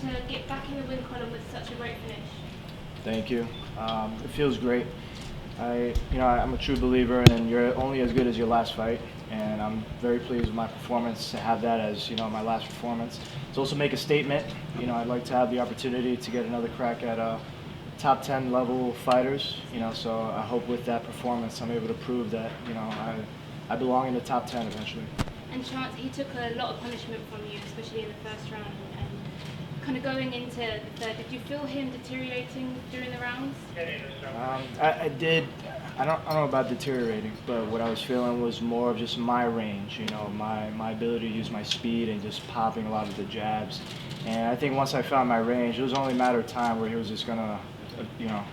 to get back in the win column with such a great finish? Thank you. It feels great. I'm a true believer in you're only as good as your last fight, and I'm very pleased with my performance to have that as my last performance. To also make a statement, I'd like to have the opportunity to get another crack at top 10 level fighters. So I hope with that performance I'm able to prove that I belong in the top 10 eventually. And Chance, he took a lot of punishment from you, especially in the first round. And kind of going into the third, did you feel him deteriorating during the rounds? I did. I don't know about deteriorating, but what I was feeling was more of just my range, my ability to use my speed and just popping a lot of the jabs. And I think once I found my range, it was only a matter of time where he was just gonna,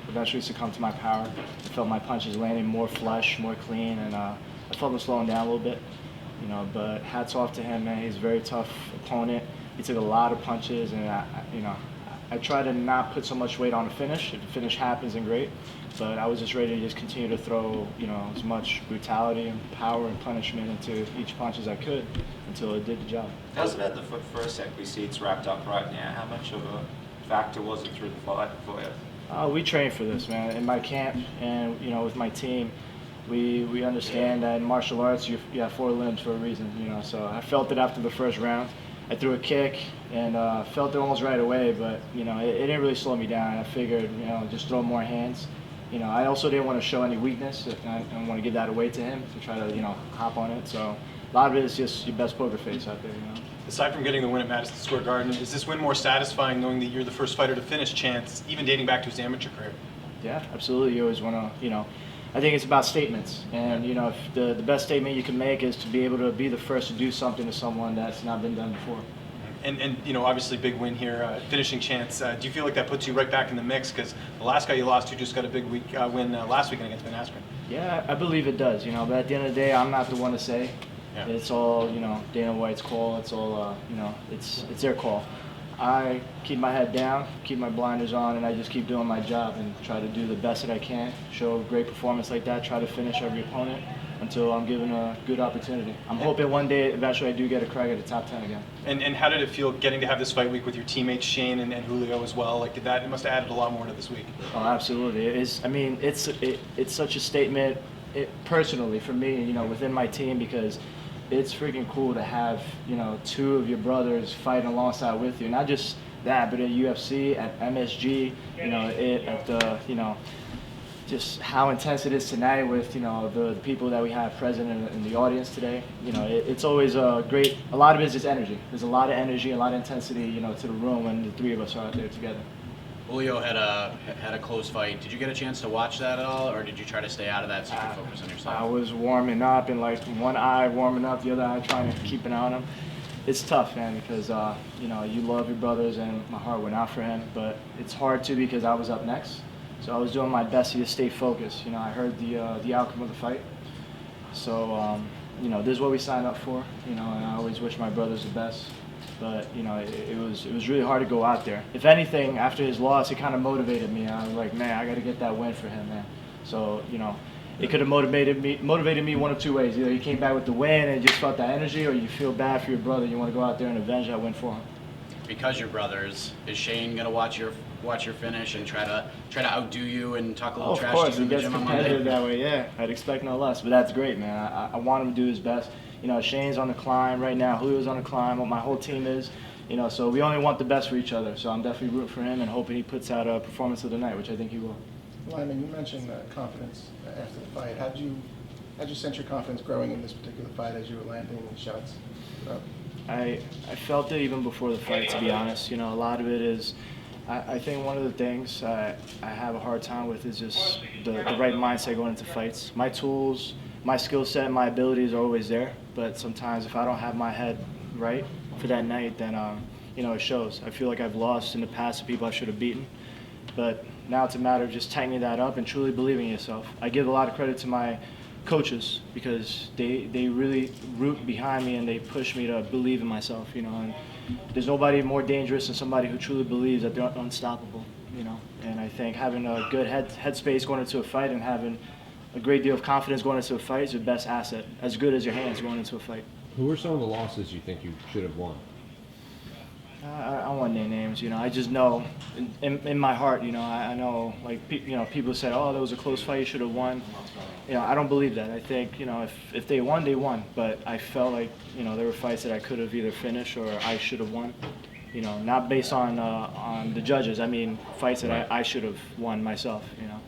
eventually succumb to my power. I felt my punches landing more flush, more clean, and I felt him slowing down a little bit. But hats off to him, man. He's a very tough opponent. He took a lot of punches, and I try to not put so much weight on the finish. If the finish happens, then great. But I was just ready to just continue to throw, as much brutality and power and punishment into each punch as I could until it did the job. How's it at the first set? We see it's wrapped up right now. How much of a factor was it through the fight for you? We train for this, man. In my camp and with my team, we understand that in martial arts you have 4 limbs for a reason. So I felt it after the first round. I threw a kick and felt it almost right away, but it didn't really slow me down. I figured just throw more hands. I also didn't want to show any weakness. I didn't want to give that away to him to try to hop on it. So a lot of it is just your best poker face out there. Aside from getting the win at Madison Square Garden, is this win more satisfying knowing that you're the first fighter to finish Chance, even dating back to his amateur career? Yeah, absolutely. You always want to, I think it's about statements. And, if the best statement you can make is to be able to be the first to do something to someone that's not been done before. And obviously big win here, finishing Chance. Do you feel like that puts you right back in the mix? Because the last guy you lost to just got a big win last weekend against Ben Askren. Yeah, I believe it does. But at the end of the day, I'm not the one to say. Yeah. It's all, Dana White's call. It's all, it's their call. I keep my head down, keep my blinders on, and I just keep doing my job and try to do the best that I can, show great performance like that, try to finish every opponent until I'm given a good opportunity. I'm hoping one day, eventually, I do get a crack at the top 10 again. And how did it feel getting to have this fight week with your teammates Shane and Julio as well? Like, it must have added a lot more to this week. Oh, absolutely. It's such a statement personally for me, within my team, because it's freaking cool to have 2 of your brothers fighting alongside with you. Not just that, but at UFC, at MSG, at the just how intense it is tonight with the people that we have present in the audience today. It's always a lot of it is just energy. There's a lot of energy, a lot of intensity, to the room when the 3 of us are out there together. Julio had a close fight. Did you get a chance to watch that at all, or did you try to stay out of that so you could focus on yourself? I was warming up and one eye warming up, the other eye trying to keep an eye on him. It's tough, man, because you love your brothers and my heart went out for him, but it's hard too because I was up next. So I was doing my best to just stay focused. I heard the outcome of the fight. So this is what we signed up for. And I always wish my brothers the best. But it was really hard to go out there. If anything, after his loss, it kind of motivated me. I was like, man, I got to get that win for him, man. So it could have motivated me one of 2 ways. Either you came back with the win and just felt that energy, or you feel bad for your brother. You want to go out there and avenge that win for him. Because you're brothers, is Shane gonna watch your finish and try to outdo you and talk a little trash to you in the gym on Monday? Of course, he gets competitive that way. Yeah, I'd expect no less. But that's great, man. I want him to do his best. Shane's on the climb right now. Julio's on the climb. My whole team is. So we only want the best for each other. So I'm definitely rooting for him and hoping he puts out a performance of the night, which I think he will. Lyman, you mentioned confidence after the fight. How'd you sense your confidence growing in this particular fight as you were landing shots? I felt it even before the fight, to be honest. A lot of it is, I think one of the things I have a hard time with is just the right mindset going into fights. My tools, my skill set, my abilities are always there, but sometimes if I don't have my head right for that night, then it shows. I feel like I've lost in the past to people I should have beaten, but now it's a matter of just tightening that up and truly believing in yourself. I give a lot of credit to my coaches because they really root behind me and they push me to believe in myself, and there's nobody more dangerous than somebody who truly believes that they're unstoppable, and I think having a good headspace going into a fight and having a great deal of confidence going into a fight is your best asset, as good as your hands going into a fight. Who are some of the losses you think you should have won? I don't want to name names, you know. I just know in my heart, you know, I know, like, you know, people say, oh, that was a close fight, you should have won. You know, I don't believe that. I think, you know, if they won, they won. But I felt like, you know, there were fights that I could have either finished or I should have won. You know, not based on the judges. I mean, fights that I should have won myself, you know.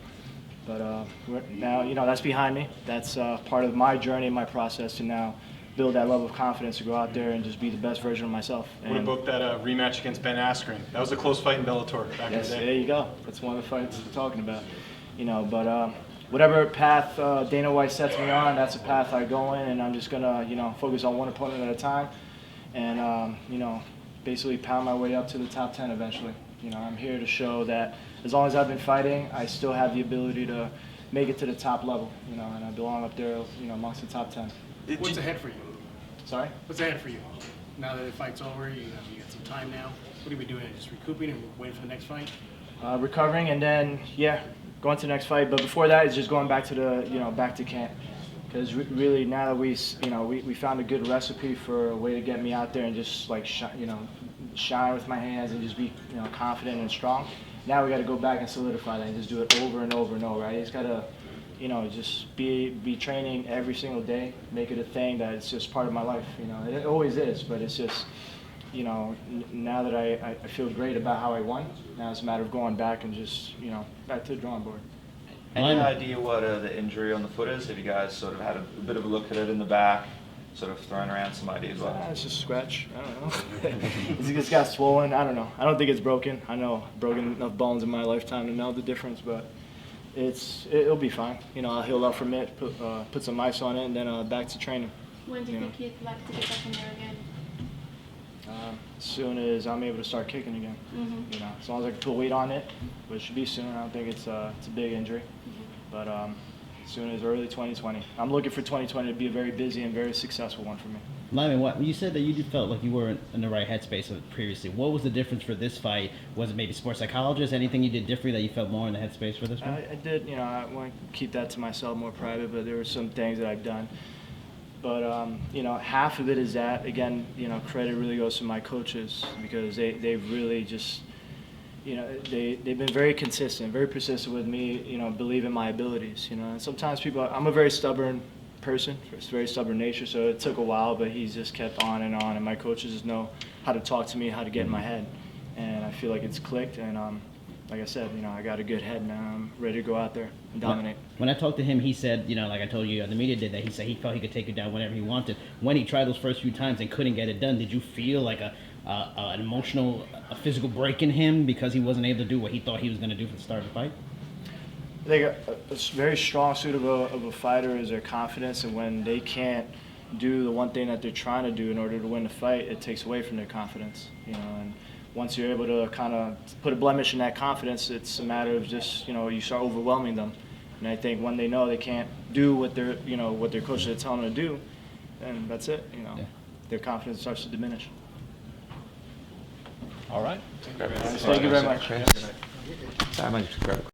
But now, you know, that's behind me. That's part of my journey, my process to now build that level of confidence to go out there and just be the best version of myself. What about that rematch against Ben Askren? That was a close fight in Bellator back in the day. There you go. That's one of the fights we're talking about. You know, but whatever path Dana White sets me on, that's the path I go in, and I'm just gonna, you know, focus on one opponent at a time, and you know, basically pound my way up to the top 10 eventually. You know, I'm here to show that as long as I've been fighting, I still have the ability to make it to the top level. You know, and I belong up there, you know, amongst the top 10. What's ahead for you? Sorry? What's ahead for you? Now that the fight's over, you got some time now. What are we doing? Just recouping and waiting for the next fight? Recovering, and then, yeah, going to the next fight. But before that, it's just going back to the, you know, back to camp. Because really, now that we found a good recipe for a way to get me out there and just like shine with my hands and just be, you know, confident and strong. Now we got to go back and solidify that and just do it over and over and over. Right? It's got to, you know, just be training every single day, make it a thing that it's just part of my life. You know, it always is, but it's just, you know, now that I feel great about how I won. Now it's a matter of going back and just, you know, back to the drawing board. Any idea what the injury on the foot is? Have you guys sort of had a bit of a look at it in the back, sort of thrown around some ideas? It's just a scratch. I don't know. It's got swollen. I don't know. I don't think it's broken. I know I've broken enough bones in my lifetime to know the difference, but it'll be fine. You know, I'll heal up from it, put some ice on it, and then back to training. When do you think you'd like to get back in there again? As soon as I'm able to start kicking again. You know, as long as I can put weight on it, which should be soon. I don't think it's a big injury, but as soon as early 2020. I'm looking for 2020 to be a very busy and very successful one for me. Lyman, you said that you felt like you weren't in the right headspace previously. What was the difference for this fight? Was it maybe sports psychologist? Anything you did differently that you felt more in the headspace for this one? I did. You know, I want to keep that to myself, more private. But there were some things that I've done. But, you know, half of it is that, again, you know, credit really goes to my coaches because they've really just, you know, they've been very consistent, very persistent with me, you know, believe in my abilities, you know. And sometimes people, I'm a very stubborn person, it's very stubborn nature, so it took a while, but he's just kept on, and my coaches just know how to talk to me, how to get in my head. And I feel like it's clicked, and like I said, you know, I got a good head now. I'm ready to go out there and dominate. When I talked to him, he said, you know, like I told you, the media did that. He said he felt he could take it down whenever he wanted. When he tried those first few times and couldn't get it done, did you feel like an emotional, a physical break in him because he wasn't able to do what he thought he was going to do for the start of the fight? I think a very strong suit of a fighter is their confidence, and when they can't do the one thing that they're trying to do in order to win the fight, it takes away from their confidence. You know, and once you're able to kind of put a blemish in that confidence, it's a matter of just, you know, you start overwhelming them. And I think when they know they can't do what their coaches are telling them to do, then that's it. You know, their confidence starts to diminish. All right. Thank you very much. I might just grab a quick